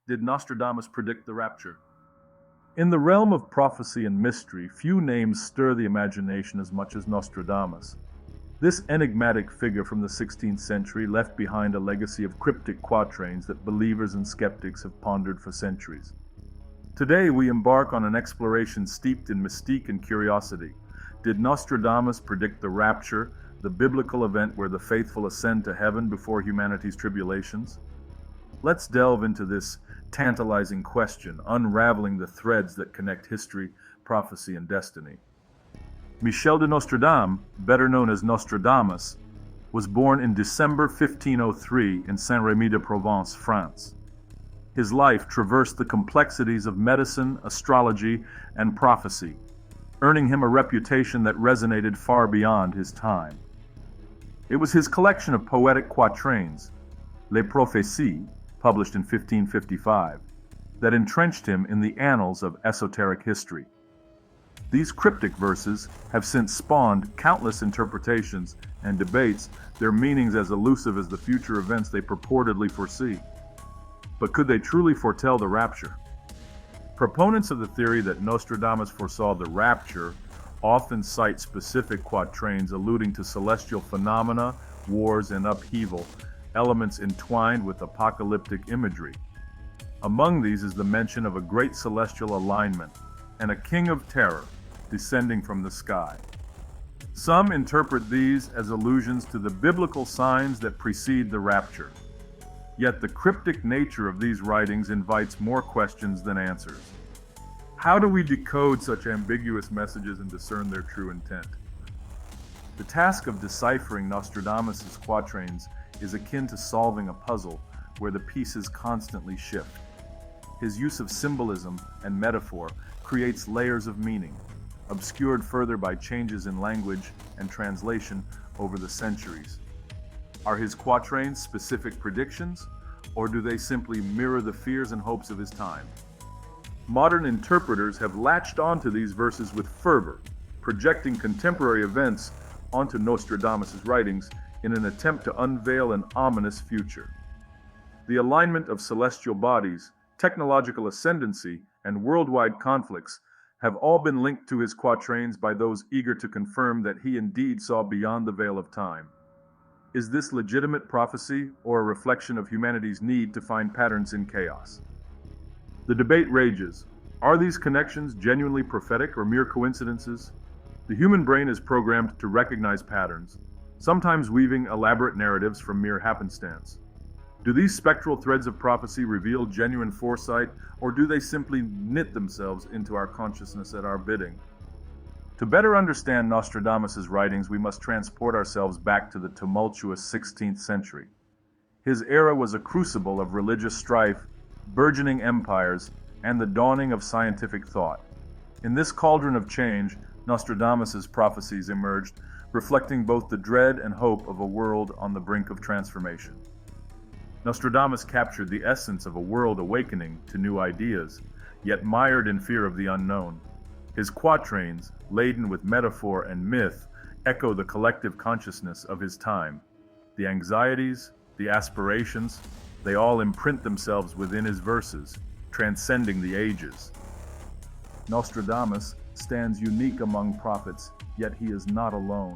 Did Nostradamus predict the rapture? In the realm of prophecy and mystery, few names stir the imagination as much as Nostradamus. This enigmatic figure from the 16th century left behind a legacy of cryptic quatrains that believers and skeptics have pondered for centuries. Today we embark on an exploration steeped in mystique and curiosity. Did Nostradamus predict the rapture, the biblical event where the faithful ascend to heaven before humanity's tribulations? Let's delve into this tantalizing question, unraveling the threads that connect history, prophecy, and destiny. Michel de Nostradame, better known as Nostradamus, was born in December 1503 in Saint-Rémy-de-Provence, France. His life traversed the complexities of medicine, astrology, and prophecy, earning him a reputation that resonated far beyond his time. It was his collection of poetic quatrains, Les Prophéties, published in 1555, that entrenched him in the annals of esoteric history. These cryptic verses have since spawned countless interpretations and debates, their meanings as elusive as the future events they purportedly foresee. But could they truly foretell the rapture? Proponents of the theory that Nostradamus foresaw the rapture often cite specific quatrains alluding to celestial phenomena, wars, and upheaval, elements entwined with apocalyptic imagery. Among these is the mention of a great celestial alignment and a king of terror descending from the sky. Some interpret these as allusions to the biblical signs that precede the rapture. Yet the cryptic nature of these writings invites more questions than answers. How do we decode such ambiguous messages and discern their true intent? The task of deciphering Nostradamus' quatrains is akin to solving a puzzle where the pieces constantly shift. His use of symbolism and metaphor creates layers of meaning, obscured further by changes in language and translation over the centuries. Are his quatrains specific predictions, or do they simply mirror the fears and hopes of his time? Modern interpreters have latched onto these verses with fervor, projecting contemporary events onto Nostradamus' writings in an attempt to unveil an ominous future. The alignment of celestial bodies, technological ascendancy, and worldwide conflicts have all been linked to his quatrains by those eager to confirm that he indeed saw beyond the veil of time. Is this legitimate prophecy or a reflection of humanity's need to find patterns in chaos? The debate rages. Are these connections genuinely prophetic or mere coincidences? The human brain is programmed to recognize patterns, sometimes weaving elaborate narratives from mere happenstance. Do these spectral threads of prophecy reveal genuine foresight, or do they simply knit themselves into our consciousness at our bidding? To better understand Nostradamus' writings, we must transport ourselves back to the tumultuous 16th century. His era was a crucible of religious strife, burgeoning empires, and the dawning of scientific thought. In this cauldron of change, Nostradamus' prophecies emerged, reflecting both the dread and hope of a world on the brink of transformation. Nostradamus captured the essence of a world awakening to new ideas, yet mired in fear of the unknown. His quatrains, laden with metaphor and myth, echo the collective consciousness of his time. The anxieties, the aspirations, they all imprint themselves within his verses, transcending the ages. Nostradamus stands unique among prophets, yet he is not alone.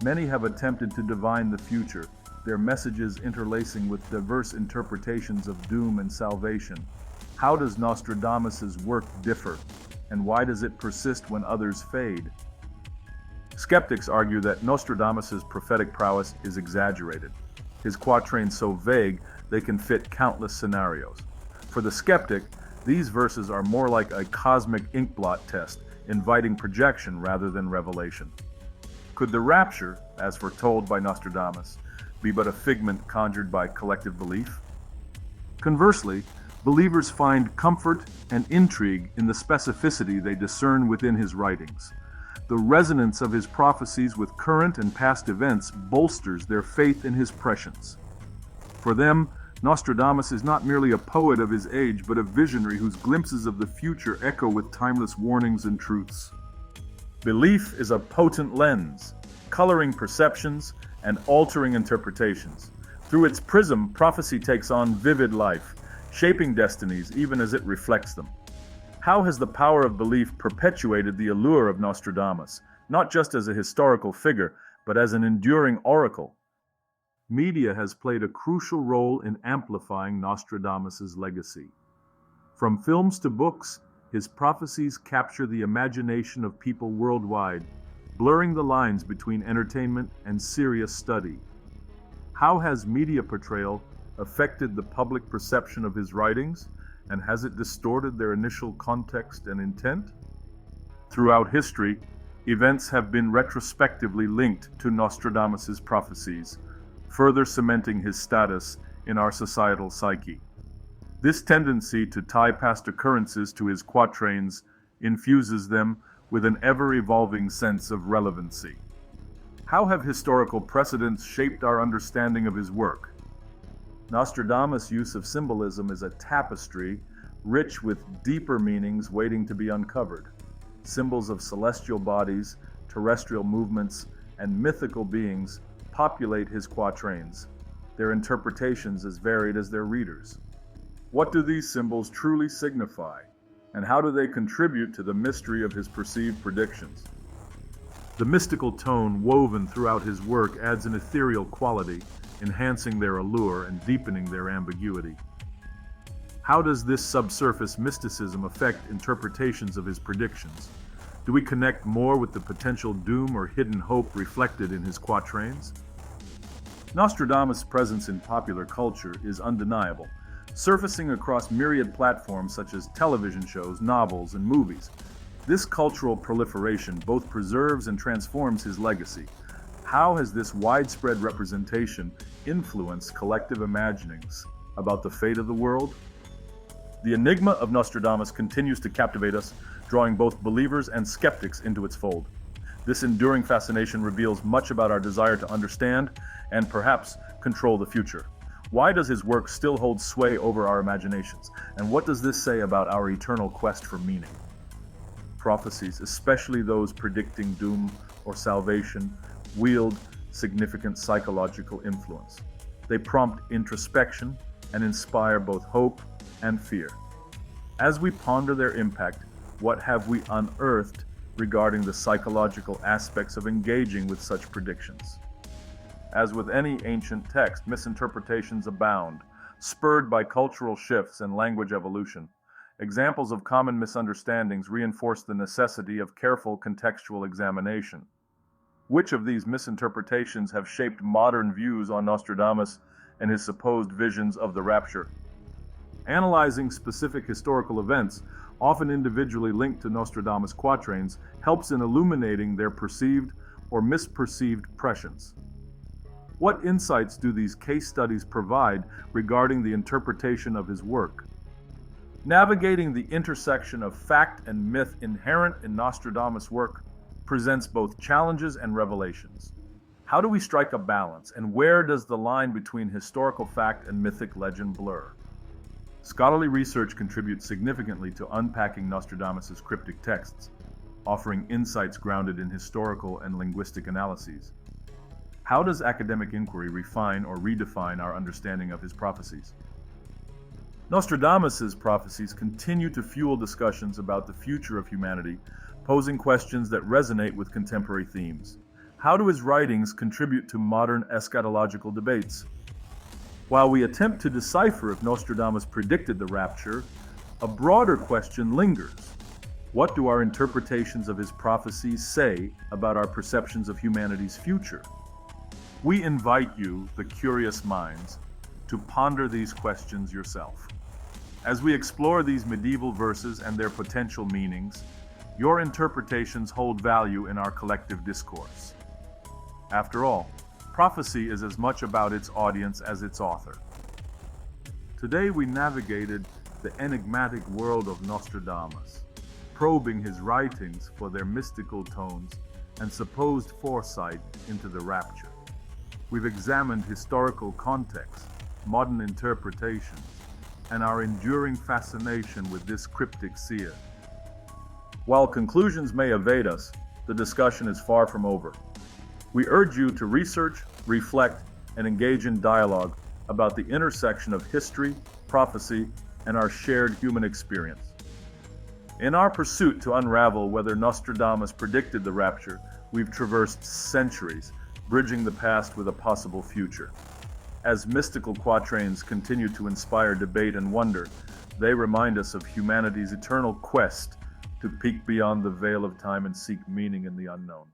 Many have attempted to divine the future, their messages interlacing with diverse interpretations of doom and salvation. How does Nostradamus' work differ, and why does it persist when others fade? Skeptics argue that Nostradamus' prophetic prowess is exaggerated, his quatrains so vague they can fit countless scenarios. For the skeptic, these verses are more like a cosmic inkblot test, inviting projection rather than revelation. Could the rapture, as foretold by Nostradamus, be but a figment conjured by collective belief? Conversely, believers find comfort and intrigue in the specificity they discern within his writings. The resonance of his prophecies with current and past events bolsters their faith in his prescience. For them, Nostradamus is not merely a poet of his age, but a visionary whose glimpses of the future echo with timeless warnings and truths. Belief is a potent lens, coloring perceptions and altering interpretations. Through its prism, prophecy takes on vivid life, shaping destinies even as it reflects them. How has the power of belief perpetuated the allure of Nostradamus, not just as a historical figure, but as an enduring oracle? Media has played a crucial role in amplifying Nostradamus's legacy. From films to books, his prophecies capture the imagination of people worldwide, blurring the lines between entertainment and serious study. How has media portrayal affected the public perception of his writings, and has it distorted their initial context and intent? Throughout history, events have been retrospectively linked to Nostradamus's prophecies, further cementing his status in our societal psyche. This tendency to tie past occurrences to his quatrains infuses them with an ever-evolving sense of relevancy. How have historical precedents shaped our understanding of his work? Nostradamus' use of symbolism is a tapestry rich with deeper meanings waiting to be uncovered. Symbols of celestial bodies, terrestrial movements, and mythical beings populate his quatrains, their interpretations as varied as their readers. What do these symbols truly signify, and how do they contribute to the mystery of his perceived predictions? The mystical tone woven throughout his work adds an ethereal quality, enhancing their allure and deepening their ambiguity. How does this subsurface mysticism affect interpretations of his predictions? Do we connect more with the potential doom or hidden hope reflected in his quatrains? Nostradamus' presence in popular culture is undeniable, surfacing across myriad platforms such as television shows, novels, and movies. This cultural proliferation both preserves and transforms his legacy. How has this widespread representation influenced collective imaginings about the fate of the world? The enigma of Nostradamus continues to captivate us, drawing both believers and skeptics into its fold. This enduring fascination reveals much about our desire to understand and perhaps control the future. Why does his work still hold sway over our imaginations? And what does this say about our eternal quest for meaning? Prophecies, especially those predicting doom or salvation, wield significant psychological influence. They prompt introspection and inspire both hope and fear. As we ponder their impact, what have we unearthed regarding the psychological aspects of engaging with such predictions? As with any ancient text, misinterpretations abound, spurred by cultural shifts and language evolution. Examples of common misunderstandings reinforce the necessity of careful contextual examination. Which of these misinterpretations have shaped modern views on Nostradamus and his supposed visions of the rapture? Analyzing specific historical events, often individually linked to Nostradamus' quatrains, helps in illuminating their perceived or misperceived prescience. What insights do these case studies provide regarding the interpretation of his work? Navigating the intersection of fact and myth inherent in Nostradamus' work presents both challenges and revelations. How do we strike a balance, and where does the line between historical fact and mythic legend blur? Scholarly research contributes significantly to unpacking Nostradamus' cryptic texts, offering insights grounded in historical and linguistic analyses. How does academic inquiry refine or redefine our understanding of his prophecies? Nostradamus' prophecies continue to fuel discussions about the future of humanity, posing questions that resonate with contemporary themes. How do his writings contribute to modern eschatological debates? While we attempt to decipher if Nostradamus predicted the rapture, a broader question lingers. What do our interpretations of his prophecies say about our perceptions of humanity's future? We invite you, the curious minds, to ponder these questions yourself. As we explore these medieval verses and their potential meanings, your interpretations hold value in our collective discourse. After all, prophecy is as much about its audience as its author. Today we navigated the enigmatic world of Nostradamus, probing his writings for their mystical tones and supposed foresight into the rapture. We've examined historical context, modern interpretations, and our enduring fascination with this cryptic seer. While conclusions may evade us, the discussion is far from over. We urge you to research, reflect, and engage in dialogue about the intersection of history, prophecy, and our shared human experience. In our pursuit to unravel whether Nostradamus predicted the rapture, we've traversed centuries, bridging the past with a possible future. As mystical quatrains continue to inspire debate and wonder, they remind us of humanity's eternal quest to peek beyond the veil of time and seek meaning in the unknown.